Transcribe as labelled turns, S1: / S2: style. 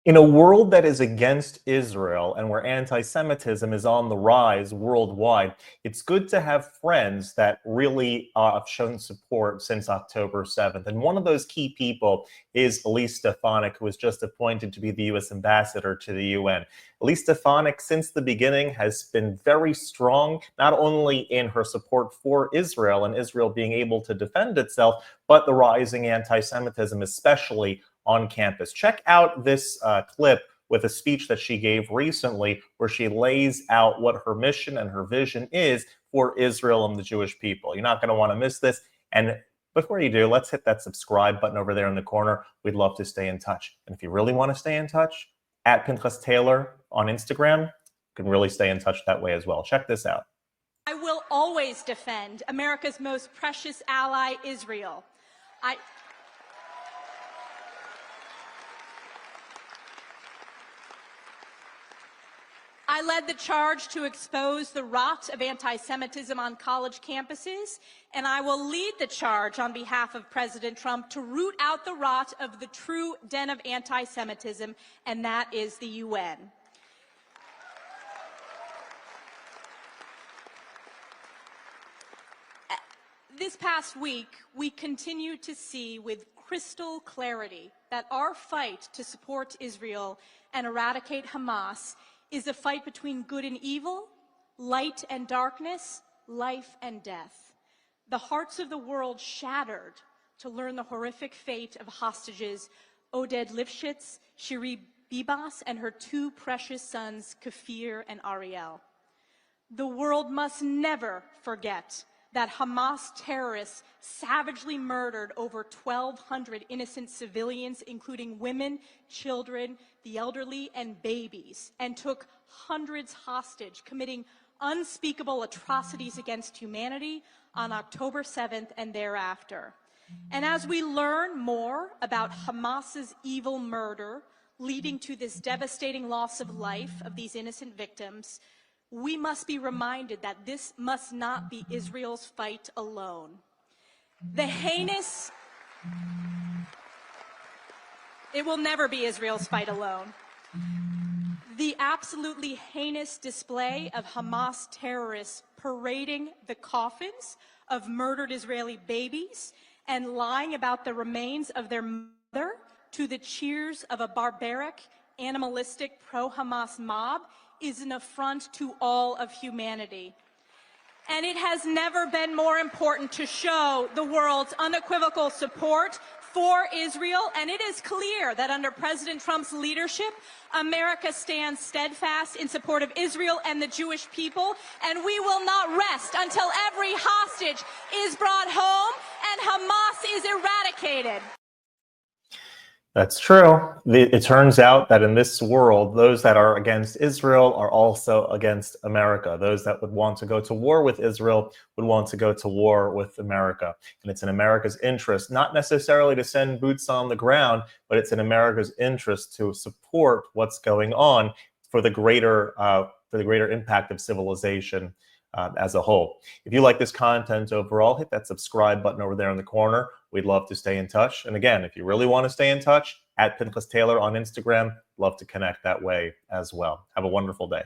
S1: In a world that is against Israel and where anti-Semitism is on the rise worldwide, it's good to have friends that really have shown support since October 7th. And one of those key people is Elise Stefanik, who was just appointed to be the U.S. ambassador to the UN. Elise Stefanik, since the beginning, has been very strong, not only in her support for Israel and Israel being able to defend itself, but the rising anti-Semitism, especially on campus. Check out this clip with a speech that she gave recently where she lays out what her mission and her vision is for Israel and the Jewish people. You're not going to want to miss this. And before you do, let's hit that subscribe button over there in the corner. We'd love to stay in touch. And if you really want to stay in touch, at Pinchas Taylor on Instagram, you can really stay in touch that way as well. Check this out.
S2: I will always defend America's most precious ally, Israel. I led the charge to expose the rot of anti-Semitism on college campuses, and I will lead the charge on behalf of President Trump to root out the rot of the true den of anti-Semitism, and that is the UN. This past week, we continue to see with crystal clarity that our fight to support Israel and eradicate Hamas is a fight between good and evil, light and darkness, life and death. The hearts of the world shattered to learn the horrific fate of hostages Oded Lifshitz, Shiri Bibas, and her two precious sons, Kafir and Ariel. The world must never forget that Hamas terrorists savagely murdered over 1,200 innocent civilians, including women, children, the elderly, and babies, and took hundreds hostage, committing unspeakable atrocities against humanity on October 7th and thereafter. And as we learn more about Hamas's evil murder, leading to this devastating loss of life of these innocent victims, we must be reminded that this must not be Israel's fight alone. It will never be Israel's fight alone. The absolutely heinous display of Hamas terrorists parading the coffins of murdered Israeli babies and lying about the remains of their mother to the cheers of a barbaric, animalistic pro-Hamas mob is an affront to all of humanity. And it has never been more important to show the world's unequivocal support for Israel, and it is clear that under President Trump's leadership, America stands steadfast in support of Israel and the Jewish people, and we will not rest until every hostage is brought home and Hamas is eradicated.
S1: That's true. It turns out that in this world, those that are against Israel are also against America. Those that would want to go to war with Israel would want to go to war with America. And it's in America's interest, not necessarily to send boots on the ground, but it's in America's interest to support what's going on for the greater impact of civilization as a whole. If you like this content overall, hit that subscribe button over there in the corner. We'd love to stay in touch. And again, if you really want to stay in touch, at Pinchas Taylor on Instagram, love to connect that way as well. Have a wonderful day.